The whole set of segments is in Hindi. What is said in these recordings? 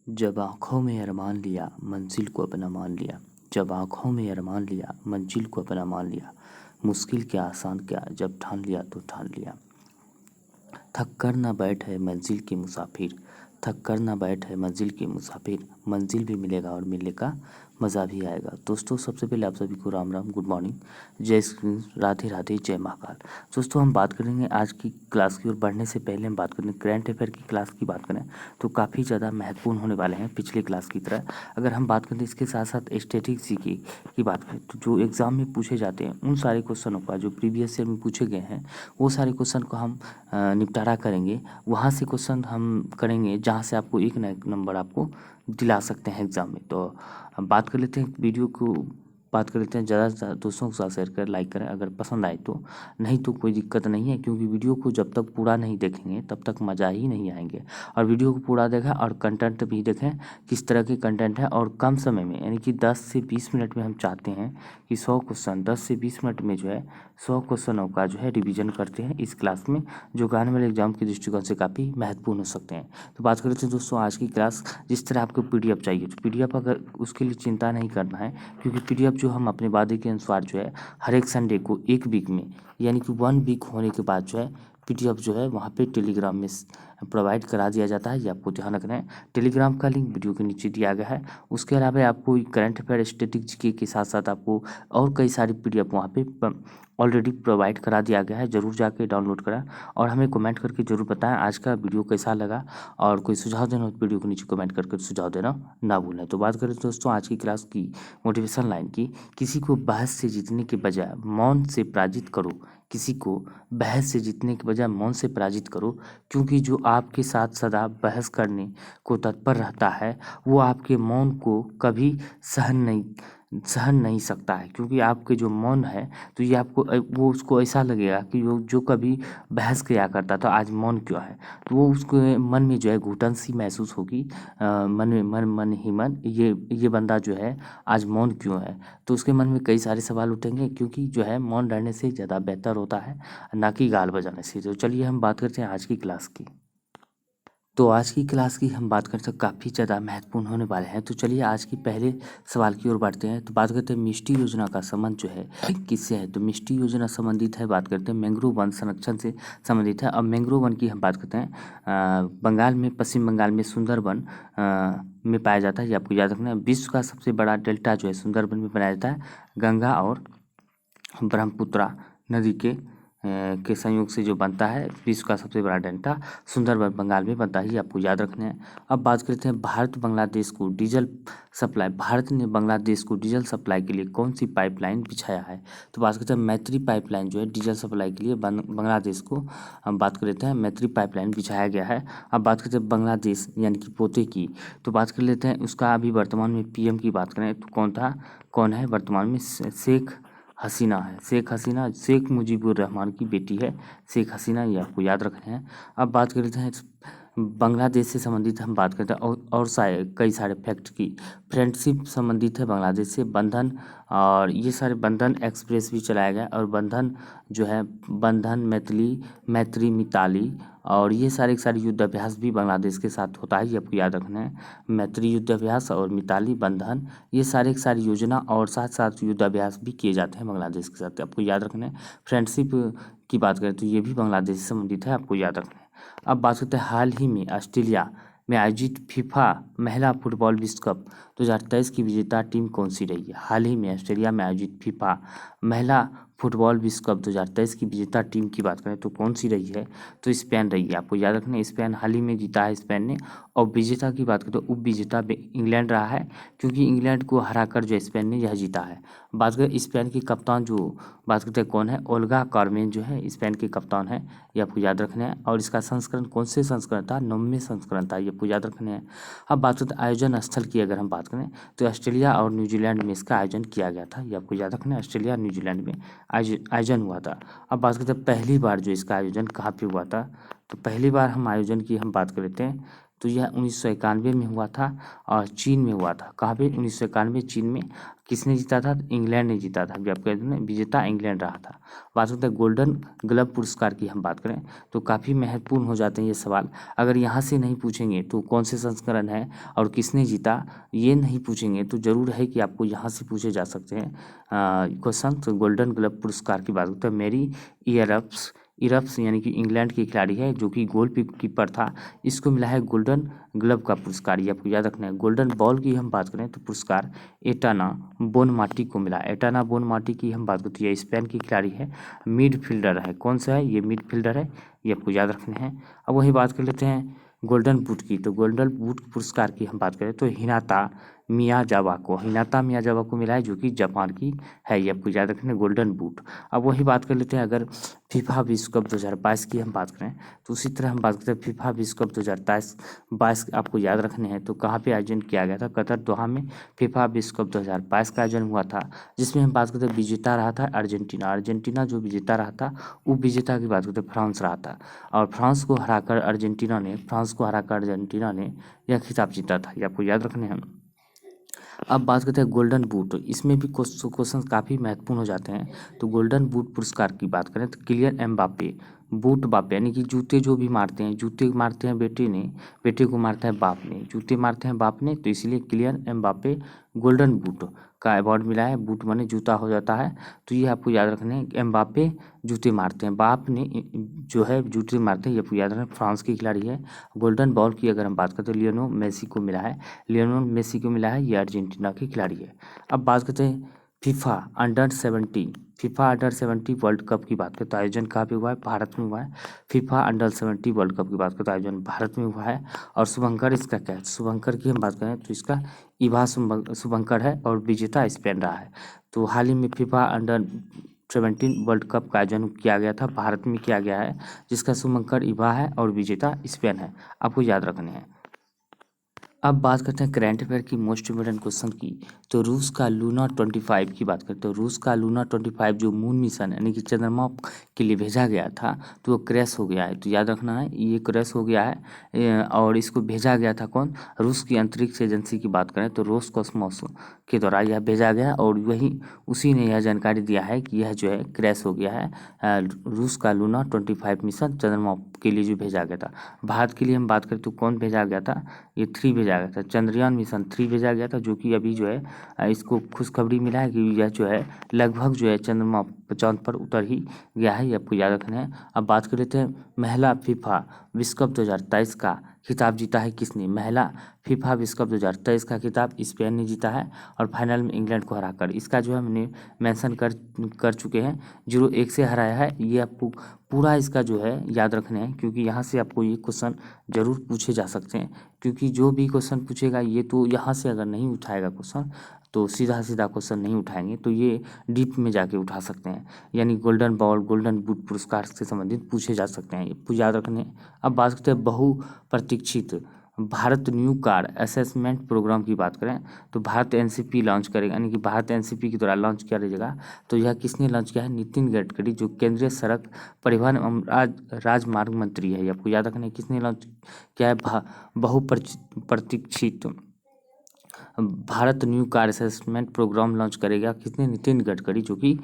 जब आँखों में अरमान लिया मंजिल को अपना मान लिया। जब आँखों में अरमान लिया मंजिल को अपना मान लिया। मुश्किल क्या आसान क्या जब ठान लिया तो ठान लिया। थक कर ना बैठ है मंजिल की मुसाफिर। थक कर ना बैठ है मंजिल की मुसाफिर। मंजिल भी मिलेगा और मिलने का मज़ा भी आएगा। दोस्तों, सबसे पहले आप सभी को राम राम, गुड मॉर्निंग, जय श्री कृष्ण, राधे राधे, जय महाकाल। दोस्तों, हम बात करेंगे आज की क्लास की, और बढ़ने से पहले हम बात करेंगे करंट अफेयर की क्लास की बात करें तो काफ़ी ज़्यादा महत्वपूर्ण होने वाले हैं पिछले क्लास की तरह। अगर हम बात करें इसके साथ साथ स्टैटिक्स की बात करें तो जो एग्ज़ाम में पूछे जाते हैं उन सारे क्वेश्चनों का जो प्रीवियस ईयर में पूछे गए हैं वो सारे क्वेश्चन को हम निपटारा करेंगे। वहाँ से क्वेश्चन हम करेंगे जहाँ से आपको एक ना एक नंबर आपको दिला सकते हैं एग्ज़ाम में। तो हम बात कर लेते हैं वीडियो को, बात कर लेते हैं, ज़्यादा से ज़्यादा दोस्तों के साथ शेयर करें, लाइक करें अगर पसंद आए तो। नहीं तो कोई दिक्कत नहीं है, क्योंकि वीडियो को जब तक पूरा नहीं देखेंगे तब तक मज़ा ही नहीं आएंगे। और वीडियो को पूरा देखें और कंटेंट भी देखें, किस तरह के कंटेंट है, और कम समय में यानी कि 10 से 20 मिनट में हम चाहते हैं कि 100 क्वेश्चन 10 से 20 मिनट में जो है 100 क्वेश्चनों का जो है रिवीजन करते हैं इस क्लास में, जो कि आने वाले एग्जाम के दृष्टिकोण से काफ़ी महत्वपूर्ण हो सकते हैं। तो बात करते हैं दोस्तों आज की क्लास। जिस तरह आपको पीडीएफ चाहिए तो पीडीएफ, अगर उसके लिए चिंता नहीं करना है, क्योंकि पीडीएफ जो हम अपने वादे के अनुसार जो है हर एक संडे को एक वीक में यानी कि 1 वीक होने के बाद जो है पीडीएफ जो है वहाँ पे टेलीग्राम में प्रोवाइड करा दिया जाता है। ये आपको ध्यान रखना है। टेलीग्राम का लिंक वीडियो के नीचे दिया गया है। उसके अलावा आपको करंट अफेयर, स्टैटिक्स के साथ साथ आपको और कई सारी पीडीएफ वहाँ पे ऑलरेडी प्रोवाइड करा दिया गया है। ज़रूर जाके डाउनलोड करें और हमें कमेंट करके ज़रूर बताएं आज का वीडियो कैसा लगा, और कोई सुझाव देना हो तो वीडियो के नीचे कमेंट करके सुझाव देना ना भूलें। तो बात करें दोस्तों आज की क्लास की मोटिवेशन लाइन की। किसी को बहस से जीतने के बजाय मौन से पराजित करो। किसी को बहस से जीतने के बजाय मौन से पराजित करो, क्योंकि जो आपके साथ सदा बहस करने को तत्पर रहता है वो आपके मौन को कभी सहन नहीं सकता है। क्योंकि आपके जो मौन है तो ये आपको वो उसको ऐसा लगेगा कि वो जो कभी बहस किया करता था आज मौन क्यों है, तो वो उसको मन में जो है घुटन सी महसूस होगी। मन में मन ये बंदा जो है आज मौन क्यों है, तो उसके मन में कई सारे सवाल उठेंगे, क्योंकि जो है मौन रहने से ज़्यादा बेहतर होता है ना कि गाल बजाने से। तो चलिए हम बात करते हैं आज की क्लास की। तो आज की क्लास की हम बात करते हैं काफ़ी ज़्यादा महत्वपूर्ण होने वाले हैं। तो चलिए आज की पहले सवाल की ओर बढ़ते हैं। तो बात करते हैं मिष्टी योजना का संबंध जो है किससे है। तो मिष्टी योजना संबंधित है, बात करते हैं मैंग्रोव वन संरक्षण से संबंधित है। अब मैंग्रोव वन की हम बात करते हैं बंगाल में, पश्चिम बंगाल में सुंदरबन में पाया जाता है। ये आपको याद रखना है। विश्व का सबसे बड़ा डेल्टा जो है सुंदरबन में बनाया जाता है, गंगा और ब्रह्मपुत्रा नदी के संयोग से जो बनता है विश्व का सबसे बड़ा डेल्टा सुंदरबन बंगाल में बनता है। ये आपको याद रखना है। अब बात करते हैं भारत बांग्लादेश को डीजल सप्लाई। भारत ने बांग्लादेश को डीजल सप्लाई के लिए कौन सी पाइपलाइन बिछाया है। तो बात करते हैं मैत्री पाइपलाइन जो है डीजल सप्लाई के लिए बांग्लादेश को हम बात कर लेते हैं, मैत्री पाइपलाइन बिछाया गया है। अब बात करते हैं बांग्लादेश यानी कि पोते की, तो बात कर लेते हैं उसका अभी वर्तमान में पीएम की बात करें तो कौन है वर्तमान में, शेख हसीना है। शेख हसीना शेख मुजीबुर रहमान की बेटी है शेख हसीना, ये आपको याद रखना है। अब बात करते हैं बांग्लादेश से संबंधित हम बात करते हैं और कई सारे फैक्ट की। फ्रेंडशिप संबंधित है बांग्लादेश से, बंधन, और ये सारे बंधन एक्सप्रेस भी चलाया गया, और बंधन जो है बंधन मैत्री मिताली, और ये सारे युद्धाभ्यास भी बांग्लादेश के साथ होता है। ये आपको याद रखना है। मैत्री युद्धाभ्यास और मिताली बंधन ये सारी योजना और साथ साथ युद्धाभ्यास भी किए जाते हैं बांग्लादेश के साथ, आपको याद रखना है। फ्रेंडशिप की बात करें तो ये भी बांग्लादेश से संबंधित है, आपको याद रखना है। अब बात करते हैं हाल ही में ऑस्ट्रेलिया में आयोजित फीफा महिला फुटबॉल विश्व कप 2023 की विजेता टीम कौन सी रही है। हाल ही में ऑस्ट्रेलिया में आयोजित फीफा महिला फुटबॉल विश्व कप 2023 की विजेता टीम की बात करें तो कौन सी रही है, तो स्पेन रही है। आपको याद रखना है स्पेन हाल ही में जीता है स्पेन ने। और विजेता की बात करें तो उप विजेता इंग्लैंड रहा है, क्योंकि इंग्लैंड को हराकर जो स्पेन ने यह जीता है। बात करें स्पेन के कप्तान जो बात करते हैं कौन है, ओल्गा कार्मेन जो है स्पेन के कप्तान है, ये आपको याद रखना है। और इसका संस्करण कौन से संस्करण था, 9वें संस्करण था, ये आपको याद रखना है। अब बात करते हैं आयोजन स्थल की अगर हम बात करें तो ऑस्ट्रेलिया और न्यूजीलैंड में इसका आयोजन किया गया था, ये आपको याद रखना है। ऑस्ट्रेलिया न्यूजीलैंड में आयोजन हुआ था। अब बात करते हैं पहली बार जो इसका आयोजन कहाँ पे हुआ था, तो पहली बार हम आयोजन की हम बात कर लेते हैं तो यह 1991 में हुआ था और चीन में हुआ था। कहाँ पे? 1991 चीन में। किसने जीता था? इंग्लैंड ने जीता था। जब कहते हैं विजेता इंग्लैंड रहा था। बात करते हैं गोल्डन ग्लव पुरस्कार की हम बात करें तो काफ़ी महत्वपूर्ण हो जाते हैं ये सवाल। अगर यहाँ से नहीं पूछेंगे तो कौन से संस्करण है और किसने जीता ये नहीं पूछेंगे तो ज़रूर है कि आपको यहाँ से पूछे जा सकते हैं क्वेश्चन। तो गोल्डन ग्लव पुरस्कार की बात करते हैं मैरी इरप्स यानी कि इंग्लैंड की खिलाड़ी है जो कि गोल कीपर था, इसको मिला है गोल्डन ग्लव का पुरस्कार। ये आपको याद रखना है। गोल्डन बॉल की हम बात करें तो पुरस्कार एटाना बोनमाटी को मिला। एटाना बोनमाटी की हम बात करते हैं, स्पेन की खिलाड़ी है, मिडफील्डर है। कौन सा है? ये मिडफील्डर है, ये आपको याद रखने हैं। अब वही बात कर लेते हैं गोल्डन बूट की। तो गोल्डन बूट पुरस्कार की हम बात करें तो हिनाता मियाजावा को मिला है जो कि जापान की है। ये आपको याद रखना है गोल्डन बूट। अब वही बात कर लेते हैं अगर फीफा विश्व कप 2022 की हम बात करें तो उसी तरह हम बात करते हैं फीफा विश्व कप 2022 आपको याद रखने हैं। तो कहाँ पे आयोजन किया गया था? कतर दोहा में फीफा विश्व कप 2022 का आयोजन हुआ था, जिसमें हम बात करते हैं विजेता रहा था अर्जेंटीना जो विजेता रहा था वो विजेता की बात करते हैं फ्रांस रहा था। और फ्रांस को हराकर अर्जेंटीना ने यह खिताब जीता था। ये आपको याद रखने हैं। अब बात करते हैं गोल्डन बूट। इसमें भी क्वेश्चन काफ़ी महत्वपूर्ण हो जाते हैं। तो गोल्डन बूट पुरस्कार की बात करें तो किलियन एम्बापे बूट बापे यानी कि जूते जो भी मारते हैं, जूते मारते हैं बेटे ने, बेटे को मारता है बाप ने, जूते मारते हैं बाप ने, तो इसलिए किलियन एम्बापे गोल्डन बूट का अवार्ड मिला है। बूट माने जूता हो जाता है। तो ये आपको याद रखना है। एम्बापे जूते मारते हैं, बाप ने जो है जूते मारते हैं, ये आपको याद रखना है। फ्रांस की खिलाड़ी है। गोल्डन बॉल की अगर हम बात करें तो लियोनेल मेसी को मिला है, ये अर्जेंटीना की खिलाड़ी है। अब बात करते हैं फीफा अंडर 17 वर्ल्ड कप की बात करें तो आयोजन कहाँ पे हुआ है? भारत में हुआ है। फीफा अंडर 17 वर्ल्ड कप की बात करें तो आयोजन भारत में हुआ है। और शुभंकर इसका क्या है? शुभंकर की हम बात करें तो इसका इभा शुभंकर है और विजेता स्पेन रहा है। तो हाल ही में फीफा अंडर 17 वर्ल्ड कप का आयोजन किया गया था, भारत में किया गया है, जिसका शुभंकर इभा है और विजेता स्पेन है। आपको याद रखने हैं। अब बात करते हैं करंट अफेयर की मोस्ट इम्पोर्टेंट क्वेश्चन की। तो रूस का लूना 25 की बात करते हैं। तो रूस का लूना 25 जो मून मिशन यानी कि चंद्रमा के लिए भेजा गया था तो वो क्रैश हो गया है। तो याद रखना है ये क्रैश हो गया है और इसको भेजा गया था कौन? रूस की अंतरिक्ष एजेंसी की बात करें तो रोसकॉस्मोस के द्वारा यह भेजा गया और उसी ने यह जानकारी दिया है कि यह जो है क्रैश हो गया है। रूस का लूना 25 मिशन चंद्रमा के लिए जो भेजा गया था। भारत के लिए हम बात करें तो कौन भेजा गया था? ये 3 भेजा गया था, चंद्रयान मिशन 3 भेजा गया था, जो कि अभी जो है इसको खुशखबरी मिला है कि यह जो है लगभग जो है चंद्रमा चांद पर उतर ही गया है। ये आपको याद रखना है। अब बात कर लेते हैं महिला फीफा विश्व कप 2023 का खिताब जीता है किसने? महिला फीफा विश्व कप 2023 का खिताब स्पेन ने जीता है और फाइनल में इंग्लैंड को हराकर। इसका जो है हमने मेंशन कर चुके हैं, 0-1 से हराया है। ये आपको पूरा इसका जो है याद रखने हैं क्योंकि यहाँ से आपको ये क्वेश्चन जरूर पूछे जा सकते हैं। क्योंकि जो भी क्वेश्चन पूछेगा ये तो यहाँ से अगर नहीं उठाएगा क्वेश्चन तो सीधा क्वेश्चन नहीं उठाएंगे, तो ये डीप में जाके उठा सकते हैं। यानी गोल्डन बॉल गोल्डन बूट पुरस्कार से संबंधित पूछे जा सकते हैं, ये याद रखने हैं। अब बात करते हैं बहुप्रतीक्षित Bharat new car assessment program की बात करें तो भारत एनसीपी लॉन्च करेगा, यानी कि भारत एनसीपी के द्वारा लॉन्च किया जाएगा। तो यह किसने लॉन्च किया है? नितिन गडकरी जो केंद्रीय सड़क परिवहन एवं राजमार्ग मंत्री है। ये आपको याद रखना है। किसने लॉन्च किया है? बहुप्रतीक्षित Bharat new car assessment program launch करेगा किसने? नितिन गडकरी जो कि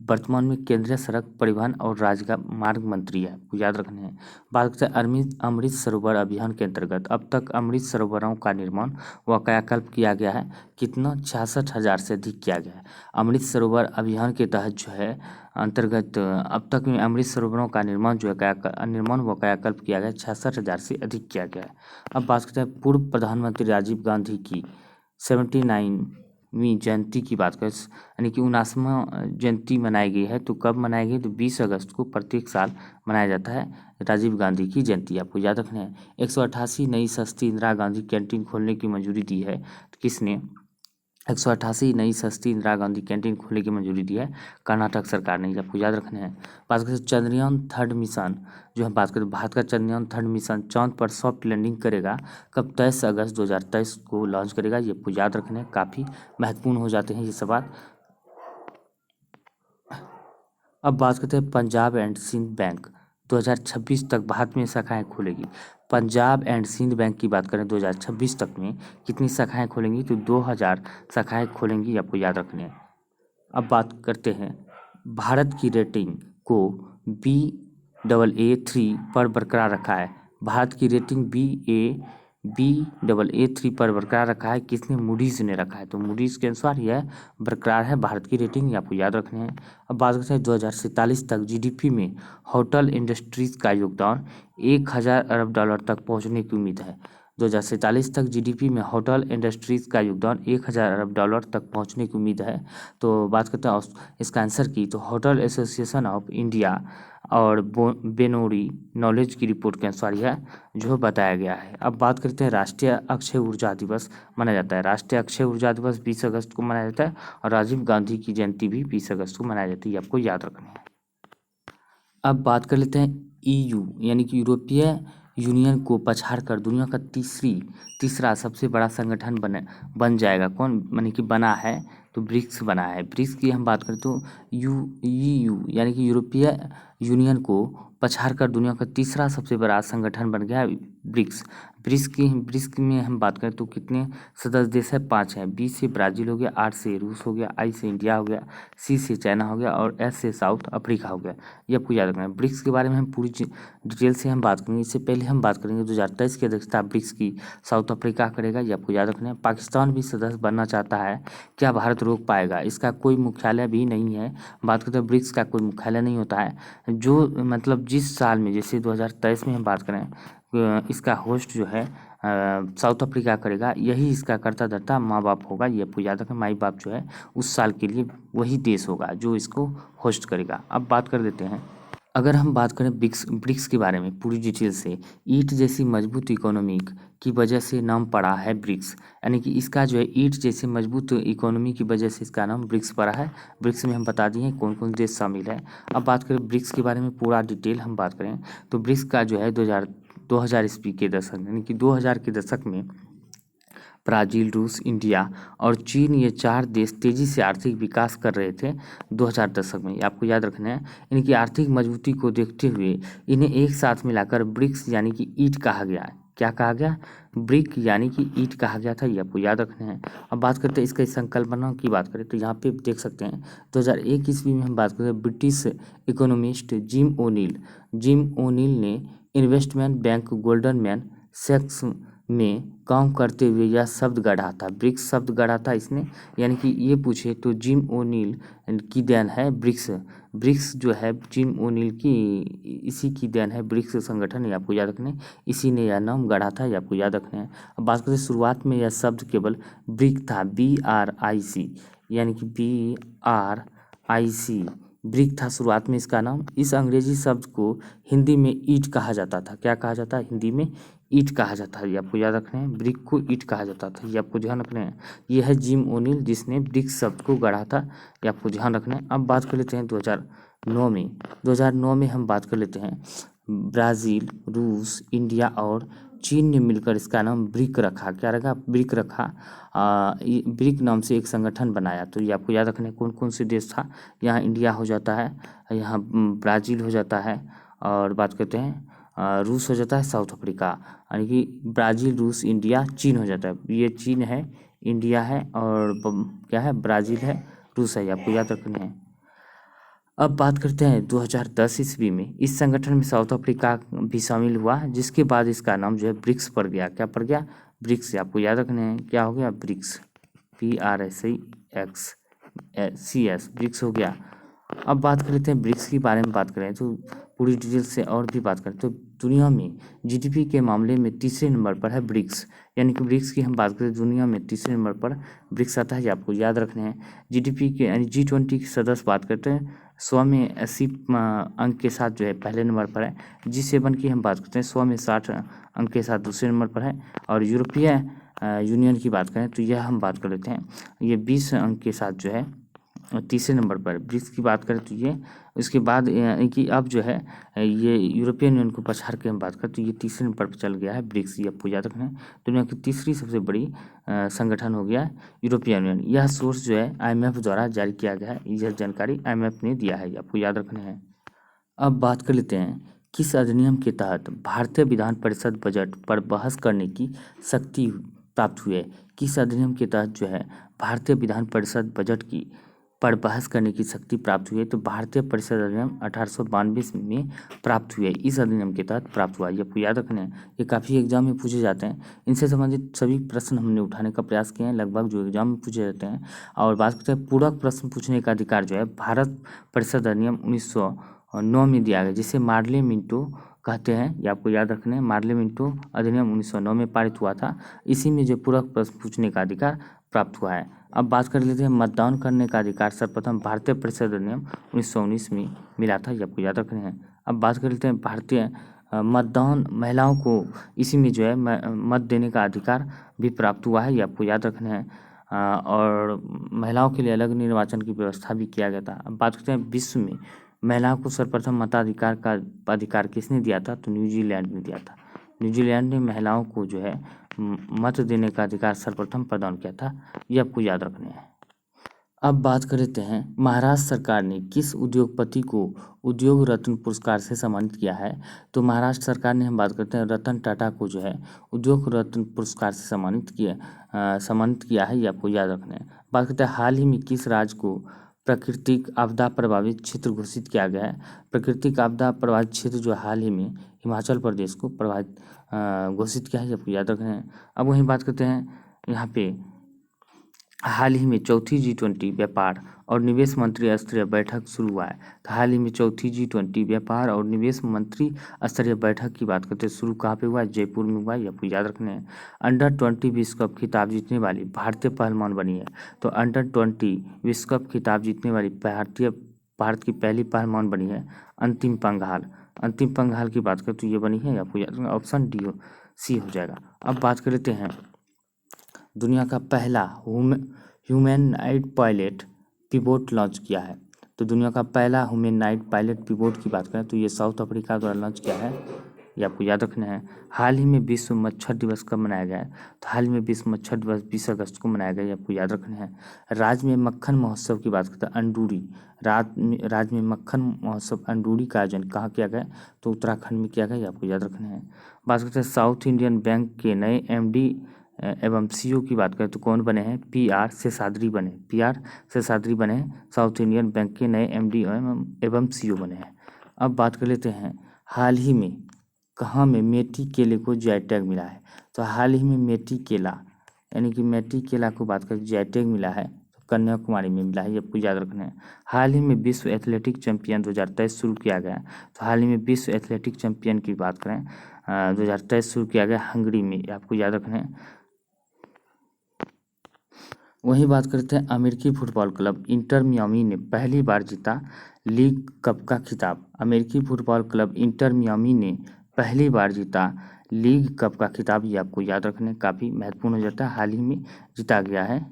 वर्तमान में केंद्रीय सड़क परिवहन और राजमार्ग मंत्री है। आपको याद रखने हैं। बात करते हैं अमृत सरोवर अभियान के अंतर्गत अब तक अमृत सरोवरों का निर्माण व कायाकल्प किया गया है कितना? 66,000 से अधिक किया गया है। अमृत सरोवर अभियान के तहत जो है अंतर्गत अब तक में अमृत सरोवरों का निर्माण जो है निर्माण व कायाकल्प किया गया 66,000 से अधिक किया गया है। अब बात करते हैं पूर्व प्रधानमंत्री राजीव गांधी की 79वीं जयंती की बात करें, यानी कि 79वां जयंती मनाई गई है। तो कब मनाई गई? तो 20 अगस्त को प्रत्येक साल मनाया जाता है राजीव गांधी की जयंती। आपको याद रखना है। 188 नई सस्ती इंदिरा गांधी कैंटीन खोलने की मंजूरी दी है। तो किसने? 188 नई सस्ती इंदिरा गांधी कैंटीन खोलने की मंजूरी दी है कर्नाटक सरकार ने। आपको याद रखना है। बात करें चंद्रयान 3 मिशन जो हम बात करें भारत का चंद्रयान 3 मिशन चांद पर सॉफ्ट लैंडिंग करेगा कब? 23 अगस्त 2023 को लॉन्च करेगा। ये आपको याद रखना है, काफ़ी महत्वपूर्ण हो जाते हैं ये सवाल। अब बात करते हैं पंजाब एंड सिंध बैंक 2026 तक भारत में शाखाएं खुलेगी। पंजाब एंड सिंध बैंक की बात करें 2026 तक में कितनी शाखाएं खोलेंगी, तो 2000 शाखाएं खोलेंगी, आपको याद रखने हैं। अब बात करते हैं भारत की रेटिंग को Baa3 पर बरकरार रखा है। भारत की रेटिंग Baa3 पर बरकरार रखा है किसने, मूडीज ने रखा है। तो मूडीज के अनुसार यह बरकरार है भारत की रेटिंग, ये आपको याद रखने हैं। अब बात करते हैं 2047 तक जीडीपी में होटल इंडस्ट्रीज का योगदान 1000 अरब डॉलर तक पहुंचने की उम्मीद है। 2047 तक जीडीपी में होटल इंडस्ट्रीज का योगदान 1000 अरब डॉलर तक पहुंचने की उम्मीद है। तो बात करते हैं इसका आंसर की, तो होटल एसोसिएशन ऑफ इंडिया और बेनोरी नॉलेज की रिपोर्ट के अनुसार यह जो बताया गया है। अब बात करते हैं राष्ट्रीय अक्षय ऊर्जा दिवस मनाया जाता है। राष्ट्रीय अक्षय ऊर्जा दिवस 20 अगस्त को मनाया जाता है और राजीव गांधी की जयंती भी 20 अगस्त को मनाई जाती है, आपको याद रखना है। अब बात कर लेते हैं EU यानी कि यूरोपीय यूनियन को पछाड़कर दुनिया का तीसरा सबसे बड़ा संगठन बन जाएगा। कौन यानी कि बना है, तो ब्रिक्स बना है। ब्रिक्स की हम बात करें तो EU यानी कि यूरोपीय यूनियन को पछाड़कर दुनिया का तीसरा सबसे बड़ा संगठन बन गया है ब्रिक्स। ब्रिक्स में हम बात करें तो कितने सदस्य देश है, 5 हैं। B से ब्राज़ील हो गया, R से रूस हो गया, I से इंडिया हो गया, C से चाइना हो गया और S से साउथ अफ्रीका हो गया। ये आपको याद रखना है। ब्रिक्स के बारे में हम पूरी डिटेल से हम बात करेंगे। इससे पहले हम बात करेंगे 2023 की अध्यक्षता ब्रिक्स की साउथ अफ्रीका करेगा, ये आपको याद रखना है। पाकिस्तान भी सदस्य बनना चाहता है, क्या भारत रोक पाएगा? इसका कोई मुख्यालय भी नहीं है। बात करते हैं ब्रिक्स का कोई मुख्यालय नहीं होता है। जो मतलब जिस साल में, जैसे 2023 में हम बात करें, इसका होस्ट जो है साउथ अफ्रीका करेगा, यही इसका कर्ता धर्ता माँ बाप होगा, ये आपको याद रखें। माई बाप जो है उस साल के लिए वही देश होगा जो इसको होस्ट करेगा। अब बात कर देते हैं, अगर हम बात करें ब्रिक्स के बारे में पूरी डिटेल से, ईंट जैसी मजबूत इकोनॉमी की वजह से नाम पड़ा है ब्रिक्स। यानी कि इसका जो है ईंट जैसी मजबूत इकोनॉमी की वजह से इसका नाम ब्रिक्स पड़ा है। ब्रिक्स में हम बता दिए कौन कौन देश शामिल है। अब बात करें ब्रिक्स के बारे में पूरा डिटेल हम बात करें तो ब्रिक्स का जो है 2000 ईस्वी के दशक यानी कि 2000 के दशक में ब्राज़ील, रूस, इंडिया और चीन, ये 4 देश तेज़ी से आर्थिक विकास कर रहे थे 2000 दशक में। आपको याद रखना है, इनकी आर्थिक मजबूती को देखते हुए इन्हें एक साथ मिलाकर ब्रिक्स यानी कि ईंट कहा गया है। क्या कहा गया? ब्रिक यानी कि ईंट कहा गया था, ये आपको याद रखना है। अब बात करते हैं इसका संकल्पना की बात करें तो यहाँ पे देख सकते हैं 2001 ईस्वी में हम बात करें, ब्रिटिश इकोनॉमिस्ट जिम ओनील ने इन्वेस्टमेंट बैंक गोल्डन मैन सैक्स में काम करते हुए यह शब्द गढ़ा था, ब्रिक्स शब्द गढ़ा था इसने। यानी कि ये पूछे तो जिम ओनील की देन है ब्रिक्स जो है जिम ओनील की, इसी की देन है ब्रिक्स संगठन, ये आपको याद रखने। इसी ने यह नाम गढ़ा था, ये आपको याद रखने हैं। अब बात करें शुरुआत में यह शब्द केवल ब्रिक था, BRIC यानी कि BRIC ब्रिक था शुरुआत में इसका नाम। इस अंग्रेजी शब्द को हिंदी में ईंट कहा जाता था। क्या कहा जाता है? हिंदी में ईंट कहा जाता है, ये आपको याद रखना है। ब्रिक को ईंट कहा जाता था, ये आपको ध्यान रखना है। ये है जिम ओनील जिसने ब्रिक शब्द को गढ़ा था, ये आपको ध्यान रखना है। अब बात कर लेते हैं 2009 में हम बात कर लेते हैं ब्राज़ील, रूस, इंडिया और चीन ने मिलकर इसका नाम ब्रिक रखा। क्या रखा? ब्रिक रखा। ब्रिक नाम से एक संगठन बनाया। तो ये आपको याद रखना है कौन कौन से देश था। यहाँ इंडिया हो जाता है, यहाँ ब्राज़ील हो जाता है और बात करते हैं रूस हो जाता है, साउथ अफ्रीका, यानी कि ब्राज़ील, रूस, इंडिया, चीन हो जाता है। ये चीन है, इंडिया है और क्या है? ब्राज़ील है, रूस है, आपको याद रखने हैं। अब बात करते हैं 2010 ईस्वी में इस संगठन में साउथ अफ्रीका भी शामिल हुआ, जिसके बाद इसका नाम जो है ब्रिक्स पड़ गया। क्या पड़ गया? ब्रिक्स, आपको याद रखने हैं क्या हो गया? ब्रिक्स, BRICS ब्रिक्स हो गया। अब बात कर लेते हैं ब्रिक्स के बारे में बात करें तो पूरी डिटेल से और भी बात करें तो दुनिया में जीडीपी के मामले में तीसरे नंबर पर है ब्रिक्स। यानी कि ब्रिक्स की हम बात करें दुनिया में तीसरे नंबर पर ब्रिक्स आता है, ये आपको याद रखने हैं। जीडीपी के यानी G20 के सदस्य बात करते हैं 100 में 80 अंक के साथ जो है पहले नंबर पर है। G7 की हम बात करते हैं 100 में 60 अंक के साथ दूसरे नंबर पर है। और यूरोपीय यूनियन की बात करें तो यह हम बात कर लेते हैं, ये 20 अंक के साथ जो है तीसरे नंबर पर। ब्रिक्स की बात करें तो ये उसके बाद कि अब जो है ये यूरोपियन यूनियन को पछाड़ के हम बात करें तो ये तीसरे नंबर पर चल गया है ब्रिक्स, ये आपको याद रखना है। दुनिया की तीसरी सबसे बड़ी संगठन हो गया है यूरोपियन यूनियन। यह सोर्स जो है IMF द्वारा जारी किया गया है, यह जानकारी IMF ने दिया है, ये आपको याद रखना है। अब बात कर लेते हैं किस अधिनियम के तहत भारतीय विधान परिषद बजट पर बहस करने की शक्ति प्राप्त हुई है? किस अधिनियम के तहत जो है भारतीय विधान परिषद बजट की पर बहस करने की शक्ति प्राप्त हुई है? तो भारतीय परिषद अधिनियम 1892 में प्राप्त हुई है। इस अधिनियम के तहत प्राप्त हुआ है। ये आपको याद रखना है, ये काफ़ी एग्जाम में पूछे जाते हैं। इनसे संबंधित सभी प्रश्न हमने उठाने का प्रयास किए हैं, लगभग जो एग्जाम में पूछे जाते हैं। और बात करते हैं पूरक प्रश्न पूछने का अधिकार जो है भारत परिषद अधिनियम 1909 में दिया गया, जिसे मार्ले मिंटो कहते हैं। ये आपको याद रखना है, मार्ले मिंटो अधिनियम 1909 में पारित हुआ था। इसी में जो पूरक प्रश्न पूछने का अधिकार प्राप्त हुआ है। अब बात कर लेते हैं मतदान करने का अधिकार सर्वप्रथम भारतीय परिषद अधिनियम 1919 में मिला था। ये आपको याद रखने हैं। अब बात कर लेते हैं भारतीय मतदान महिलाओं को इसी में जो है मत देने का अधिकार भी प्राप्त हुआ है। ये आपको याद रखना है। और महिलाओं के लिए अलग निर्वाचन की व्यवस्था भी किया गया था। अब बात करते हैं विश्व में महिलाओं को सर्वप्रथम मताधिकार का अधिकार किसने दिया था? तो न्यूजीलैंड ने दिया था। न्यूजीलैंड ने महिलाओं को जो है मत देने का अधिकार सर्वप्रथम प्रदान किया था। ये आपको याद रखने हैं। अब बात कर लेते हैं महाराष्ट्र सरकार ने किस उद्योगपति को उद्योग रत्न पुरस्कार से सम्मानित किया है? तो महाराष्ट्र सरकार ने, हम बात करते हैं, रतन टाटा को जो है उद्योग रत्न पुरस्कार से सम्मानित किया है। ये आपको याद रखना है। बात करते हैं हाल ही में किस राज्य को प्राकृतिक आपदा प्रभावित क्षेत्र घोषित किया गया है? प्राकृतिक आपदा प्रभावित क्षेत्र जो हाल ही में हिमाचल प्रदेश को घोषित किया है। ये आपको याद रखना है। अब वहीं बात करते हैं, यहाँ पे हाल ही में चौथी G20 व्यापार और निवेश मंत्री स्तरीय बैठक शुरू हुआ है। तो हाल ही में चौथी G20 व्यापार और निवेश मंत्री स्तरीय बैठक की बात करते हैं, शुरू कहाँ पे हुआ है? जयपुर में हुआ है। ये आपको याद रखने हैं। अंडर-20 विश्व कप खिताब जीतने वाली भारतीय पहलवान बनी है। तो अंडर-20 विश्व कप खिताब जीतने वाली भारत की पहली पहलवान बनी है अंतिम पंघाल। अंतिम पंघाल की बात करें तो ये बनी है। आपको याद रखना, ऑप्शन डी सी हो जाएगा। अब बात कर लेते हैं दुनिया का पहला ह्यूमैनॉइड पायलट पिवोट लॉन्च किया है। तो दुनिया का पहला ह्यूमैनॉइड पायलट पिवोट की बात करें तो ये साउथ अफ्रीका द्वारा लॉन्च किया है। ये आपको याद रखना है। हाल ही में विश्व मच्छर दिवस कब मनाया गया है? तो हाल ही में विश्व मच्छर दिवस 20 अगस्त को मनाया गया। ये आपको याद रखना है। राज्य में मक्खन महोत्सव की बात करते हैं, अंडूरी राज्य में मक्खन महोत्सव अंडूरी का आयोजन कहाँ किया गया? तो उत्तराखंड में किया गया। ये आपको याद रखना है। बात करते हैं साउथ इंडियन बैंक के नए MD एवं CEO की बात करें तो कौन बने हैं? PR शेषाद्री बने हैं। साउथ इंडियन बैंक के नए MD एवं CEO बने हैं। अब बात कर लेते हैं हाल ही में कहाँ में मेटी केले को GI टैग मिला है? तो हाल ही में मेटी केला यानी कि मेटी केला को बात करें GI टैग मिला है, तो कन्याकुमारी में मिला है। ये आपको याद रखना है। हाल ही में विश्व एथलेटिक चैंपियन 2023 शुरू किया गया। तो हाल ही में विश्व एथलेटिक चैंपियन की बात करें 2023 शुरू किया गया हंगरी में। आपको याद रखना है। वहीं बात करते हैं अमेरिकी फुटबॉल क्लब इंटर मियामी ने पहली बार जीता लीग कप का खिताब। अमेरिकी फुटबॉल क्लब इंटर मियामी ने पहली बार जीता लीग कप का खिताब। ये आपको याद रखने काफ़ी महत्वपूर्ण हो जाता है, हाल ही में जीता गया है।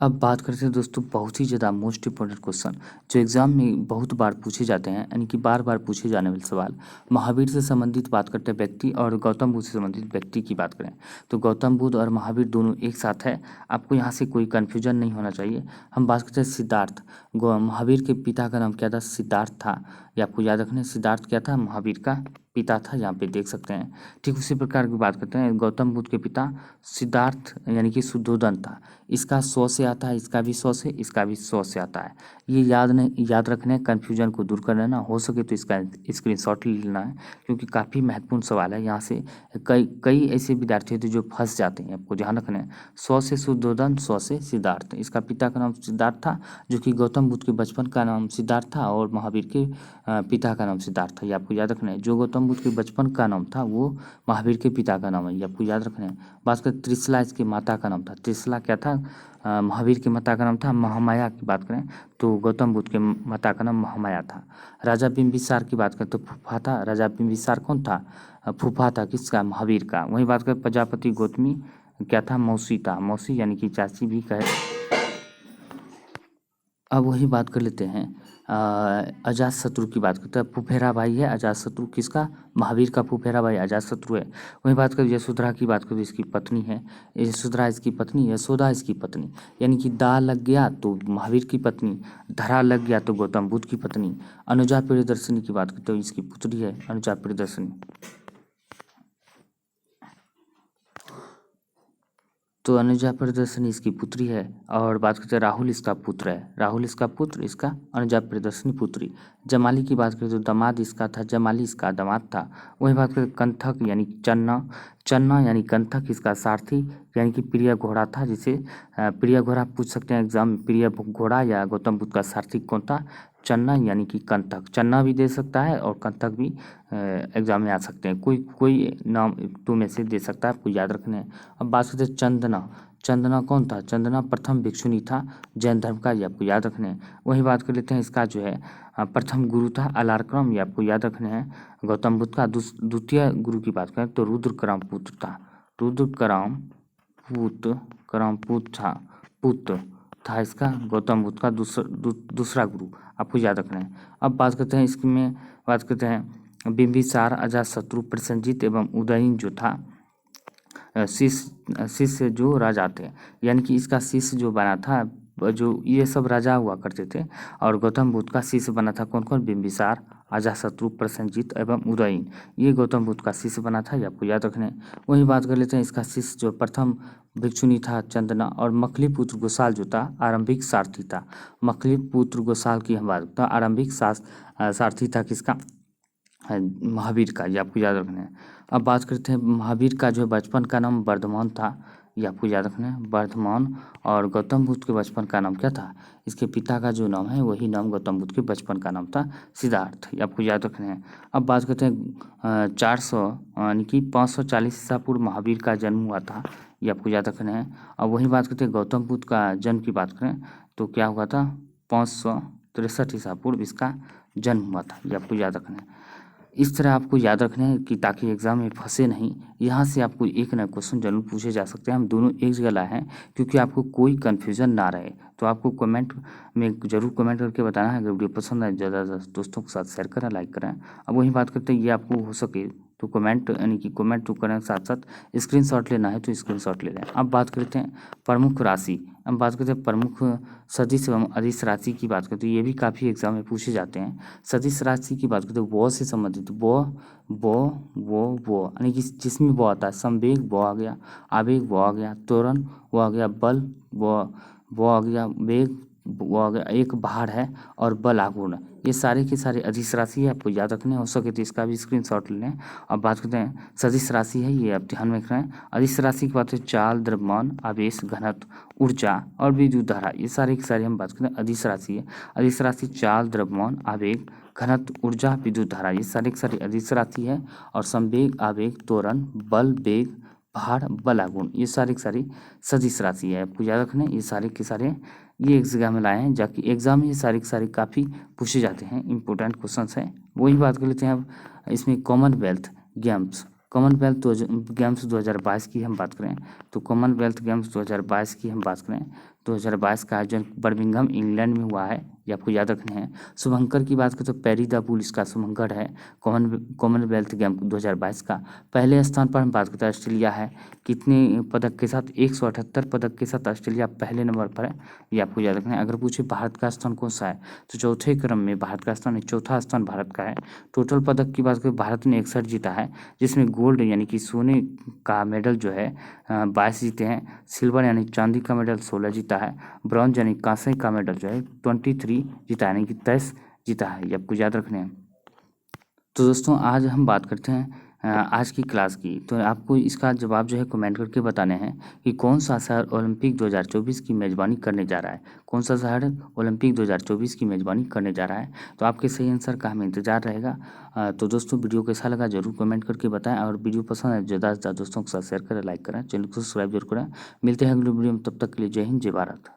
अब बात करते हैं दोस्तों बहुत ही ज़्यादा मोस्ट इम्पोर्टेंट क्वेश्चन जो एग्जाम में बहुत बार पूछे जाते हैं, यानी कि बार बार पूछे जाने वाले सवाल। महावीर से संबंधित बात करते हैं व्यक्ति और गौतम बुद्ध से संबंधित व्यक्ति की बात करें तो गौतम बुद्ध और महावीर दोनों एक साथ है। आपको यहाँ से कोई कन्फ्यूजन नहीं होना चाहिए। हम बात करते हैं सिद्धार्थ। महावीर के पिता का नाम क्या था? सिद्धार्थ था। ये आपको याद रखना है। सिद्धार्थ क्या था? महावीर का पिता था। यहाँ पे देख सकते हैं। ठीक उसी प्रकार की बात करते हैं गौतम बुद्ध के पिता सिद्धार्थ यानी कि शुद्धोधन था। इसका 100 से आता है, इसका भी 100 से, इसका भी 100 से आता है। ये याद रखना है, कन्फ्यूजन को दूर कर लेना। हो सके तो इसका स्क्रीनशॉट ले लेना है क्योंकि काफ़ी महत्वपूर्ण सवाल है। यहाँ से कई ऐसे विद्यार्थी होते हैं जो फंस जाते हैं। आपको ध्यान रखना है 100 से शुद्धोधन, 100 से सिद्धार्थ। इसका पिता का नाम सिद्धार्थ था जो कि गौतम बुद्ध के बचपन का नाम सिद्धार्थ था और महावीर के पिता का नाम सिद्धार्थ था। ये आपको याद रखना है। जो गौतम बुद्ध के बचपन का नाम था वो महावीर के पिता का नाम है। ये आपको याद रखना है। बात करें त्रिशला, इसकी माता का नाम था। त्रिशला क्या था? महावीर की माता का नाम था महामाया। की बात करें तो गौतम बुद्ध के माता का नाम महामाया था। राजा बिंबिसार की बात करें तो फूफा था। राजा बिंबिसार कौन था? फूफा था किसका? महावीर का। वहीं बात करें प्रजापति गौतमी क्या था? मौसी था। मौसी यानी कि चाची भी कहे। अब वही बात कर लेते हैं, अजात शत्रु की बात करते हैं। फुफेरा भाई है अजात शत्रु किसका, महावीर का फुफेरा भाई अजात शत्रु है। वही बात करें यशोधरा की बात करें, इसकी पत्नी है, यशोधरा इसकी पत्नी, यशोदा इसकी पत्नी। यानी कि दा लग गया तो महावीर की पत्नी, धरा लग गया तो गौतम बुद्ध की पत्नी। अनुजा प्रियदर्शनी की बात करते हो, इसकी पुत्री है अनुजा प्रियदर्शनी। तो अनुजा प्रियदर्शनी इसकी पुत्री है। और बात करते हैं राहुल इसका पुत्र है, राहुल इसका पुत्र, इसका अनुजा प्रियदर्शनी पुत्री। जमाली की बात करें तो दामाद इसका था, जमाली इसका दामाद था। वही बात करें कंथक यानी चन्ना, चन्ना यानी कंथक इसका सारथी यानी कि प्रिय घोड़ा था, जिसे प्रिय घोड़ा पूछ सकते हैं एग्जाम में, प्रिय घोड़ा या गौतम बुद्ध का सारथी कौन था, चन्ना यानी कि कंथक। चन्ना भी दे सकता है और कंथक भी एग्जाम में आ सकते हैं, कोई कोई नाम टू में से दे सकता है, आपको याद रखना है। अब बात करते हैं चंदना, चंदना कौन था, चंदना प्रथम भिक्षुनी था जैन धर्म का, ये आपको याद रखना है। वही बात कर लेते हैं इसका जो है प्रथम गुरु था अलारक्रम, ये आपको याद रखना है गौतम बुद्ध का। द्वितीय गुरु की बात करें तो रुद्रकराम पुत्र था, रुद्रकराम पुत्र था, पुत्र था इसका गौतम बुद्ध का दूसरा गुरु, आपको याद रखना है। अब बात करते हैं इसमें, बात करते हैं बिंबिसार, अजातशत्रु, प्रसेनजीत एवं उदयन जो था शिष्य जो राजा थे, यानी कि इसका शिष्य जो बना था, जो ये सब राजा हुआ करते थे और गौतम बुद्ध का शिष्य बना था कौन कौन, बिंबिसार, अजातशत्रु, प्रसेनजीत एवं उदयन, ये गौतम बुद्ध का शिष्य बना था, ये आपको याद रखना है। वही बात कर लेते हैं इसका शिष्य जो प्रथम भिक्षुनी था चंदना, और मखली पुत्र गोसाल जो था आरंभिक सारथी था। मखली पुत्र गोसाल की हम बात करते हैं, आरंभिक सारथी था किसका, महावीर का, ये आपको याद रखना है। अब बात करते हैं महावीर का जो बचपन का नाम वर्धमान था, ये आपको याद रखना है वर्धमान। और गौतम बुद्ध के बचपन का नाम क्या था, इसके पिता का जो नाम है वही नाम गौतम बुद्ध के बचपन का नाम था सिद्धार्थ, ये आपको याद रखना है। अब बात करते हैं 400 यानी कि 540 ईसा पूर्व महावीर का जन्म हुआ था, ये आपको याद रखना है। अब वही बात करते हैं गौतम बुद्ध का जन्म की बात करें तो क्या हुआ था, 563 ईसा पूर्व इसका जन्म हुआ था, ये आपको याद रखना है। इस तरह आपको याद रखना है कि ताकि एग्जाम में फंसे नहीं, यहाँ से आपको एक नया क्वेश्चन जरूर पूछे जा सकते हैं। हम दोनों एक जगह लाए हैं क्योंकि आपको कोई कन्फ्यूजन ना रहे, तो आपको कमेंट में जरूर कमेंट करके बताना है। अगर वीडियो पसंद आए ज़्यादा दोस्तों के साथ शेयर करें, लाइक करें। अब वही बात करते हैं, ये आपको हो सके तो कमेंट यानी कि कमेंट तो करें, साथ साथ स्क्रीनशॉट लेना है तो स्क्रीनशॉट ले लें। अब बात करते हैं प्रमुख राशि, अब बात करते हैं प्रमुख सदिश एवं अदिश राशि की बात करते हैं, ये भी काफ़ी एग्जाम में पूछे जाते हैं। सदिश राशि की बात करते हैं वो से संबंधित, वो यानी कि जिसमें वो आता है, संवेग वो आ गया, आवेग वो आ गया, त्वरण वो आ गया, बल वो आ गया, वेग वो आ गया, एक भार है और बल आघूर्ण, ये सारे के सारे अदिश राशि है, आपको याद रखने हो सके तो इसका भी स्क्रीनशॉट ले लें। अब बात करते हैं सदिश राशि है, ये आप ध्यान में रखना है। अदिश राशि की बात है चाल, द्रव्यमान, आवेश, घनत्व, ऊर्जा और विद्युत धारा, ये सारे के सारे हम बात करते हैं अदिश राशि है। अदिश राशि चाल, द्रव्यमान, आवेग, घनत्व, ऊर्जा, विद्युत धारा, ये सारे के सारे अदिश राशि है। और संवेग, आवेग, त्वरण, बल, वेग, भार, बल, आघूर्ण, ये सारे के सारे सदिश राशि है, आपको याद रखना है। ये सारे के सारे ये एक जगह में लाए हैं जाकि एग्जाम में ये सारे के सारे काफ़ी पूछे जाते हैं, इंपॉर्टेंट क्वेश्चंस हैं। वही बात कर लेते हैं अब इसमें कॉमनवेल्थ गेम्स, कॉमनवेल्थ गेम्स 2022 की हम बात करें तो कॉमनवेल्थ गेम्स 2022 की हम बात करें, 2022 का आयोजन बर्मिंघम इंग्लैंड में हुआ है, ये आपको याद रखने हैं। शुभंकर की बात करें तो पेरी द बुल इसका शुभंकर है। कॉमनवेल्थ गेम 2022 का पहले स्थान पर हम बात करते हैं ऑस्ट्रेलिया है, कितने पदक के साथ, 178 पदक के साथ ऑस्ट्रेलिया पहले नंबर पर है, ये आपको याद रखना है। अगर पूछे भारत का स्थान कौन सा है तो चौथे क्रम में भारत का स्थान है, चौथा स्थान भारत का है। टोटल पदक की बात करें भारत ने 61 जीता है, जिसमें गोल्ड यानी कि सोने का मेडल जो है 22 जीते हैं, सिल्वर यानी चांदी का मेडल 16 जीता है, ब्रॉन्ज यानी कांसे का मेडल जो है 23 जीता है, यानी कि 23 जीता है, ये आपको याद रखने हैं। तो दोस्तों आज हम बात करते हैं आज की क्लास की, तो आपको इसका जवाब जो है कमेंट करके बताने हैं कि कौन सा शहर ओलंपिक 2024 की मेज़बानी करने जा रहा है, कौन सा शहर ओलंपिक 2024 की मेज़बानी करने जा रहा है। तो आपके सही आंसर का हमें इंतजार रहेगा। तो दोस्तों वीडियो कैसा लगा जरूर कमेंट करके बताएं, और वीडियो पसंद है ज़्यादा से ज़्यादा दोस्तों के साथ शेयर करें, लाइक करें, चैनल को सब्सक्राइब जरूर करें। मिलते हैं अगले वीडियो में, तब तक के लिए जय हिंद, जय भारत।